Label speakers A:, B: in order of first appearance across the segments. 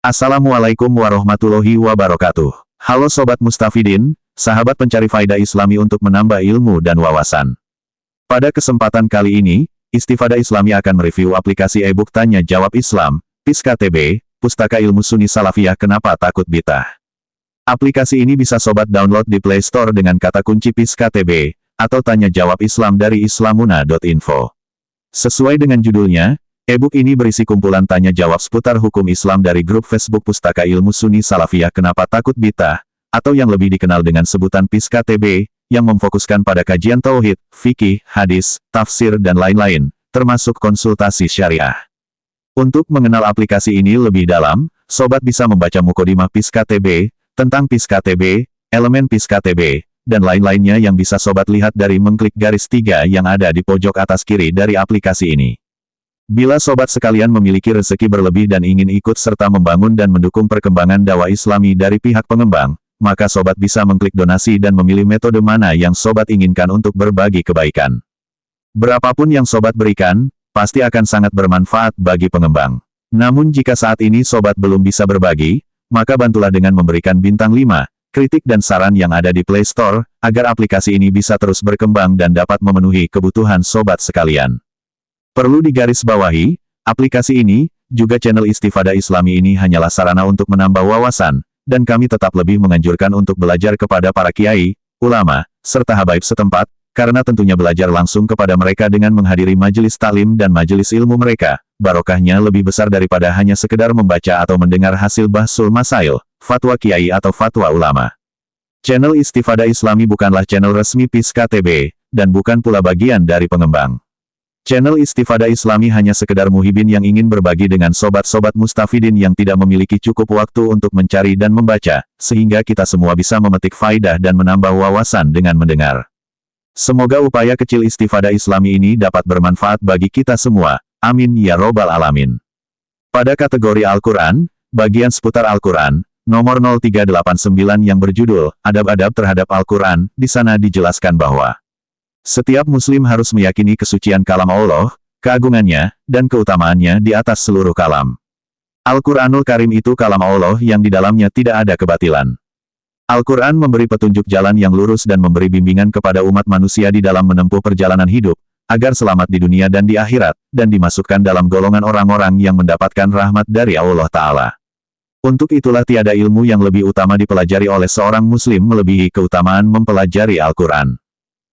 A: Assalamualaikum warahmatullahi wabarakatuh. Halo Sobat Mustafidin, sahabat pencari faedah Islami untuk menambah ilmu dan wawasan. Pada kesempatan kali ini, Istifadah Islami akan mereview aplikasi e-book Tanya Jawab Islam, PIS-KTB, Pustaka Ilmu Sunni Salafiyah Kenapa Takut Bid'ah. Aplikasi ini bisa Sobat download di Play Store dengan kata kunci PIS-KTB, atau Tanya Jawab Islam dari islamuna.info. Sesuai dengan judulnya, e-book ini berisi kumpulan tanya-jawab seputar hukum Islam dari grup Facebook Pustaka Ilmu Sunni Salafiyah Kenapa Takut Bid'ah, atau yang lebih dikenal dengan sebutan PIS-KTB, yang memfokuskan pada kajian tauhid, fikih, hadis, tafsir dan lain-lain, termasuk konsultasi syariah. Untuk mengenal aplikasi ini lebih dalam, Sobat bisa membaca Mukodimah PIS-KTB, tentang PIS-KTB, elemen PIS-KTB, dan lain-lainnya yang bisa Sobat lihat dari mengklik garis 3 yang ada di pojok atas kiri dari aplikasi ini. Bila Sobat sekalian memiliki rezeki berlebih dan ingin ikut serta membangun dan mendukung perkembangan dakwah Islami dari pihak pengembang, maka Sobat bisa mengklik donasi dan memilih metode mana yang Sobat inginkan untuk berbagi kebaikan. Berapapun yang Sobat berikan, pasti akan sangat bermanfaat bagi pengembang. Namun jika saat ini Sobat belum bisa berbagi, maka bantulah dengan memberikan bintang 5, kritik dan saran yang ada di Play Store, agar aplikasi ini bisa terus berkembang dan dapat memenuhi kebutuhan Sobat sekalian. Perlu digarisbawahi, aplikasi ini, juga channel Istifadah Islami ini hanyalah sarana untuk menambah wawasan, dan kami tetap lebih menganjurkan untuk belajar kepada para kiai, ulama, serta habaib setempat, karena tentunya belajar langsung kepada mereka dengan menghadiri majelis taklim dan majelis ilmu mereka, barokahnya lebih besar daripada hanya sekedar membaca atau mendengar hasil bahsul masail, fatwa kiai atau fatwa ulama. Channel Istifadah Islami bukanlah channel resmi PIS-KTB, dan bukan pula bagian dari pengembang. Channel Istifadah Islami hanya sekedar muhibin yang ingin berbagi dengan sobat-sobat mustafidin yang tidak memiliki cukup waktu untuk mencari dan membaca, sehingga kita semua bisa memetik faidah dan menambah wawasan dengan mendengar. Semoga upaya kecil Istifadah Islami ini dapat bermanfaat bagi kita semua. Amin ya robbal alamin. Pada kategori Al-Quran, bagian seputar Al-Quran, nomor 0389 yang berjudul, Adab-adab terhadap Al-Quran, di sana dijelaskan bahwa setiap muslim harus meyakini kesucian kalam Allah, keagungannya, dan keutamaannya di atas seluruh kalam. Al-Quranul Karim itu kalam Allah yang di dalamnya tidak ada kebatilan. Al-Quran memberi petunjuk jalan yang lurus dan memberi bimbingan kepada umat manusia di dalam menempuh perjalanan hidup, agar selamat di dunia dan di akhirat, dan dimasukkan dalam golongan orang-orang yang mendapatkan rahmat dari Allah Ta'ala. Untuk itulah tiada ilmu yang lebih utama dipelajari oleh seorang muslim melebihi keutamaan mempelajari Al-Quran.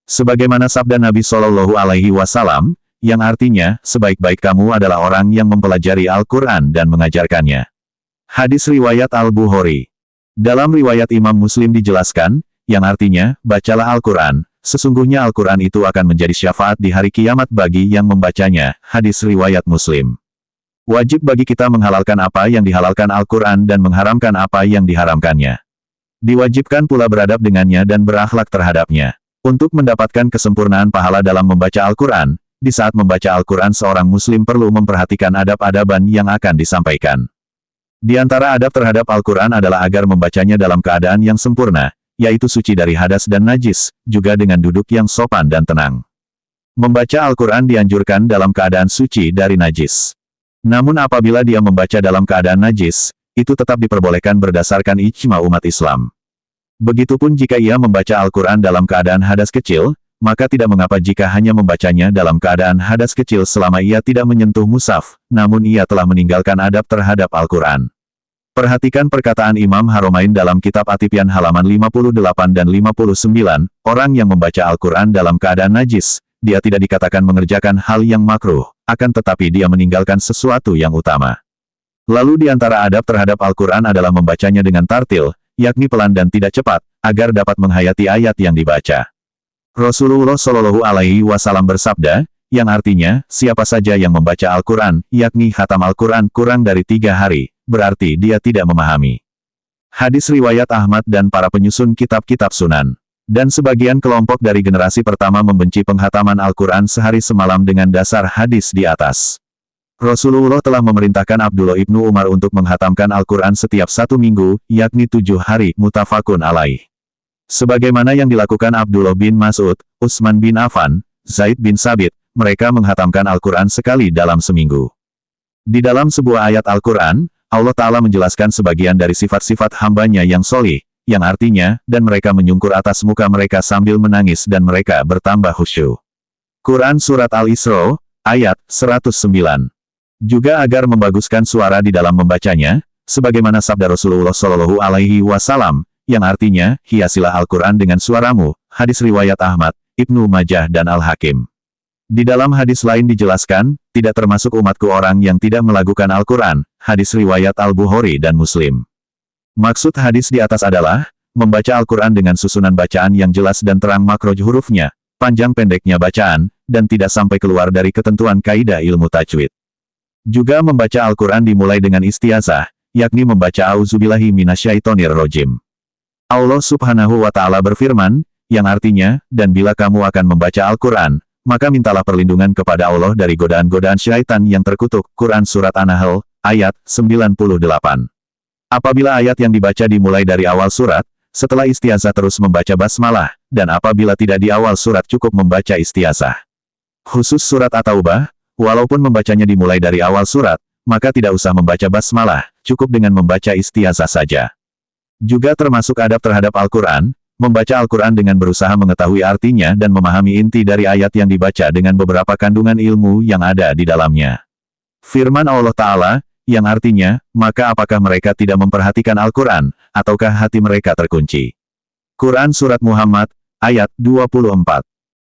A: Sebagaimana sabda Nabi Shallallahu Alaihi Wasallam, yang artinya, sebaik-baik kamu adalah orang yang mempelajari Al-Quran dan mengajarkannya. Hadis riwayat Al-Bukhari. Dalam riwayat Imam Muslim dijelaskan, yang artinya, bacalah Al-Quran, sesungguhnya Al-Quran itu akan menjadi syafaat di hari kiamat bagi yang membacanya. Hadis riwayat Muslim. Wajib bagi kita menghalalkan apa yang dihalalkan Al-Quran dan mengharamkan apa yang diharamkannya. Diwajibkan pula beradab dengannya dan berakhlak terhadapnya. Untuk mendapatkan kesempurnaan pahala dalam membaca Al-Quran, di saat membaca Al-Quran seorang muslim perlu memperhatikan adab-adaban yang akan disampaikan. Di antara adab terhadap Al-Quran adalah agar membacanya dalam keadaan yang sempurna, yaitu suci dari hadas dan najis, juga dengan duduk yang sopan dan tenang. Membaca Al-Quran dianjurkan dalam keadaan suci dari najis. Namun apabila dia membaca dalam keadaan najis, itu tetap diperbolehkan berdasarkan ijma umat Islam. Begitupun jika ia membaca Al-Quran dalam keadaan hadas kecil, maka tidak mengapa jika hanya membacanya dalam keadaan hadas kecil selama ia tidak menyentuh mushaf, namun ia telah meninggalkan adab terhadap Al-Quran. Perhatikan perkataan Imam Haromain dalam kitab At-Tibyan halaman 58 dan 59, orang yang membaca Al-Quran dalam keadaan najis, dia tidak dikatakan mengerjakan hal yang makruh, akan tetapi dia meninggalkan sesuatu yang utama. Lalu di antara adab terhadap Al-Quran adalah membacanya dengan tartil, yakni pelan dan tidak cepat, agar dapat menghayati ayat yang dibaca. Rasulullah Shallallahu Alaihi Wasallam bersabda, yang artinya, siapa saja yang membaca Al-Quran, yakni khatam Al-Quran kurang dari 3 hari, berarti dia tidak memahami. Hadis riwayat Ahmad dan para penyusun kitab-kitab sunan. Dan sebagian kelompok dari generasi pertama membenci penghataman Al-Quran sehari semalam dengan dasar hadis di atas. Rasulullah telah memerintahkan Abdullah ibnu Umar untuk menghatamkan Al-Quran setiap 1 minggu, yakni 7 hari, muttafaqun alaih. Sebagaimana yang dilakukan Abdullah bin Mas'ud, Utsman bin Affan, Zaid bin Sabit, mereka menghatamkan Al-Quran sekali dalam seminggu. Di dalam sebuah ayat Al-Quran, Allah Ta'ala menjelaskan sebagian dari sifat-sifat hambanya yang solih, yang artinya, dan mereka menyungkur atas muka mereka sambil menangis dan mereka bertambah khusyuk. Quran Surat Al-Isra, ayat 109. Juga agar membaguskan suara di dalam membacanya, sebagaimana sabda Rasulullah Shallallahu Alaihi Wasallam, yang artinya, hiasilah Al-Quran dengan suaramu, hadis riwayat Ahmad, Ibnu Majah dan Al-Hakim. Di dalam hadis lain dijelaskan, tidak termasuk umatku orang yang tidak melakukan Al-Quran, hadis riwayat Al-Bukhari dan Muslim. Maksud hadis di atas adalah, membaca Al-Quran dengan susunan bacaan yang jelas dan terang makroj hurufnya, panjang pendeknya bacaan, dan tidak sampai keluar dari ketentuan kaidah ilmu tajwid. Juga membaca Al-Quran dimulai dengan istiazah, yakni membaca A'udzubillahi minasyaitonir rojim. Allah Subhanahu wa Ta'ala berfirman, yang artinya, dan bila kamu akan membaca Al-Quran, maka mintalah perlindungan kepada Allah dari godaan-godaan syaitan yang terkutuk. Quran Surat An-Nahl, ayat 98. Apabila ayat yang dibaca dimulai dari awal surat, setelah istiazah terus membaca basmalah, dan apabila tidak di awal surat cukup membaca istiazah. Khusus Surat At-Taubah, walaupun membacanya dimulai dari awal surat, maka tidak usah membaca basmalah, cukup dengan membaca istiazah saja. Juga termasuk adab terhadap Al-Quran, membaca Al-Quran dengan berusaha mengetahui artinya dan memahami inti dari ayat yang dibaca dengan beberapa kandungan ilmu yang ada di dalamnya. Firman Allah Ta'ala, yang artinya, maka apakah mereka tidak memperhatikan Al-Quran, ataukah hati mereka terkunci? Quran Surat Muhammad, ayat 24.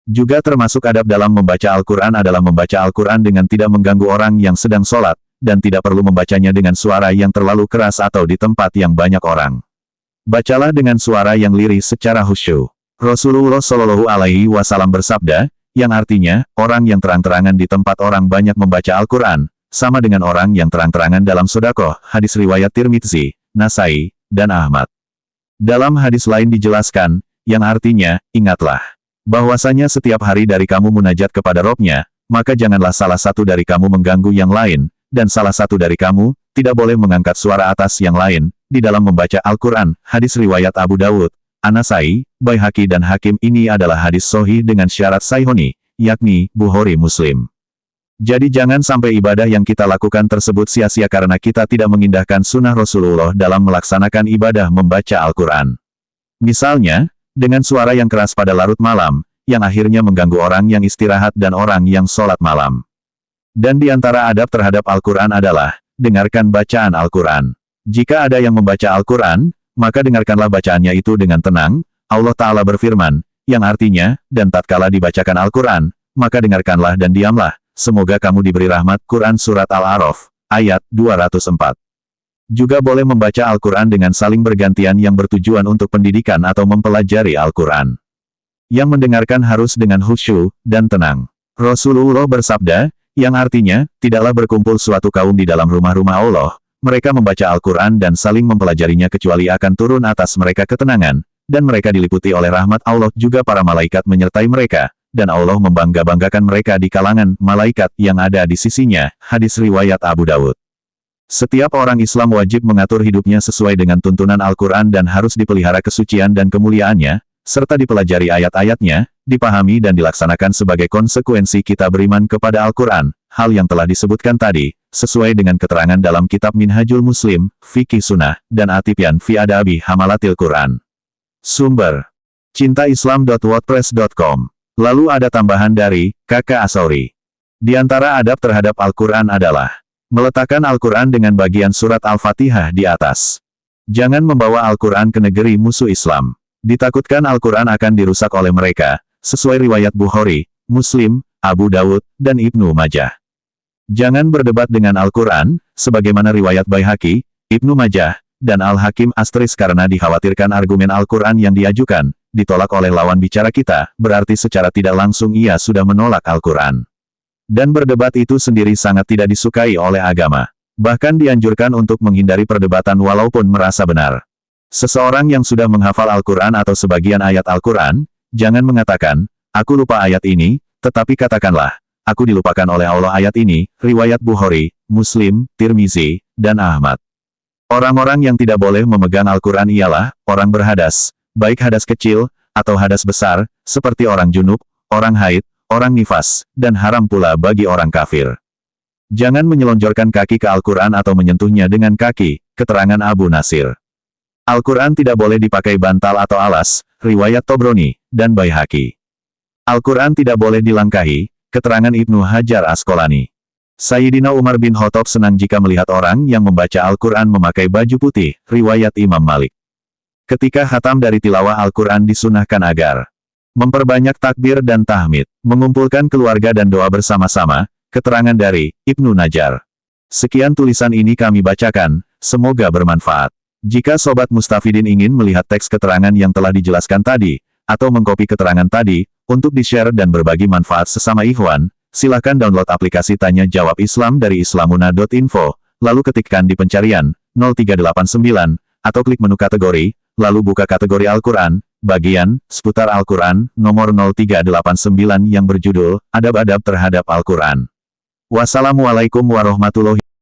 A: Juga termasuk adab dalam membaca Al-Quran adalah membaca Al-Quran dengan tidak mengganggu orang yang sedang sholat, dan tidak perlu membacanya dengan suara yang terlalu keras atau di tempat yang banyak orang. Bacalah dengan suara yang lirih secara khusyuk. Rasulullah Shallallahu Alaihi Wasallam bersabda, yang artinya, orang yang terang-terangan di tempat orang banyak membaca Al-Quran, sama dengan orang yang terang-terangan dalam sedekah, hadis riwayat Tirmidzi, Nasai, dan Ahmad. Dalam hadis lain dijelaskan, yang artinya, ingatlah bahwasanya setiap hari dari kamu munajat kepada Robnya, maka janganlah salah satu dari kamu mengganggu yang lain, dan salah satu dari kamu, tidak boleh mengangkat suara atas yang lain, di dalam membaca Al-Quran. Hadis riwayat Abu Dawud, An-Nasai, Baihaqi dan Hakim. Ini adalah hadis sahih dengan syarat sahihoni, yakni Bukhari Muslim. Jadi jangan sampai ibadah yang kita lakukan tersebut sia-sia karena kita tidak mengindahkan sunnah Rasulullah dalam melaksanakan ibadah membaca Al-Quran. Misalnya, dengan suara yang keras pada larut malam, yang akhirnya mengganggu orang yang istirahat dan orang yang sholat malam. Dan di antara adab terhadap Al-Quran adalah, dengarkan bacaan Al-Quran. Jika ada yang membaca Al-Quran, maka dengarkanlah bacaannya itu dengan tenang. Allah Ta'ala berfirman, yang artinya, dan tatkala dibacakan Al-Quran, maka dengarkanlah dan diamlah, semoga kamu diberi rahmat. Quran Surat Al-A'raf, ayat 204. Juga boleh membaca Al-Quran dengan saling bergantian yang bertujuan untuk pendidikan atau mempelajari Al-Quran. Yang mendengarkan harus dengan khusyuk dan tenang. Rasulullah bersabda, yang artinya, tidaklah berkumpul suatu kaum di dalam rumah-rumah Allah, mereka membaca Al-Quran dan saling mempelajarinya kecuali akan turun atas mereka ketenangan, dan mereka diliputi oleh rahmat Allah. Juga para malaikat menyertai mereka, dan Allah membangga-banggakan mereka di kalangan malaikat yang ada di sisinya. Hadis riwayat Abu Dawud. Setiap orang Islam wajib mengatur hidupnya sesuai dengan tuntunan Al-Quran dan harus dipelihara kesucian dan kemuliaannya, serta dipelajari ayat-ayatnya, dipahami dan dilaksanakan sebagai konsekuensi kita beriman kepada Al-Quran, hal yang telah disebutkan tadi, sesuai dengan keterangan dalam kitab Minhajul Muslim, Fikih Sunnah, dan Atibyan fi Adabi Hamalatil Quran. Sumber: cintaislam.wordpress.com. Lalu ada tambahan dari Kakak Asauri. Di antara adab terhadap Al-Quran adalah meletakkan Al-Quran dengan bagian surat Al-Fatihah di atas. Jangan membawa Al-Quran ke negeri musuh Islam. Ditakutkan Al-Quran akan dirusak oleh mereka, sesuai riwayat Bukhari, Muslim, Abu Dawud, dan Ibnu Majah. Jangan berdebat dengan Al-Quran, sebagaimana riwayat Baihaqi, Ibnu Majah, dan Al-Hakim * karena dikhawatirkan argumen Al-Quran yang diajukan, ditolak oleh lawan bicara kita, berarti secara tidak langsung ia sudah menolak Al-Quran. Dan berdebat itu sendiri sangat tidak disukai oleh agama. Bahkan dianjurkan untuk menghindari perdebatan walaupun merasa benar. Seseorang yang sudah menghafal Al-Quran atau sebagian ayat Al-Quran, jangan mengatakan, aku lupa ayat ini, tetapi katakanlah, aku dilupakan oleh Allah ayat ini. Riwayat Bukhari, Muslim, Tirmizi, dan Ahmad. Orang-orang yang tidak boleh memegang Al-Quran ialah orang berhadas, baik hadas kecil atau hadas besar, seperti orang junub, orang haid, orang nifas, dan haram pula bagi orang kafir. Jangan menyelonjorkan kaki ke Al-Quran atau menyentuhnya dengan kaki, keterangan Abu Nasir. Al-Quran tidak boleh dipakai bantal atau alas, riwayat Tobroni, dan Baihaqi. Al-Quran tidak boleh dilangkahi, keterangan Ibnu Hajar Asqalani. Sayyidina Umar bin Khattab senang jika melihat orang yang membaca Al-Quran memakai baju putih, riwayat Imam Malik. Ketika khatam dari tilawah Al-Quran disunahkan agar memperbanyak takbir dan tahmid, mengumpulkan keluarga dan doa bersama-sama, keterangan dari Ibnu Najjar. Sekian tulisan ini kami bacakan, semoga bermanfaat. Jika Sobat Mustafidin ingin melihat teks keterangan yang telah dijelaskan tadi, atau mengkopi keterangan tadi, untuk di-share dan berbagi manfaat sesama ikhwan, silakan download aplikasi Tanya Jawab Islam dari islamuna.info, lalu ketikkan di pencarian, 0389, atau klik menu kategori, lalu buka kategori Al-Quran, bagian, seputar Al-Quran, nomor 0389 yang berjudul, Adab-adab terhadap Al-Quran. Wassalamualaikum warahmatullahi wabarakatuh.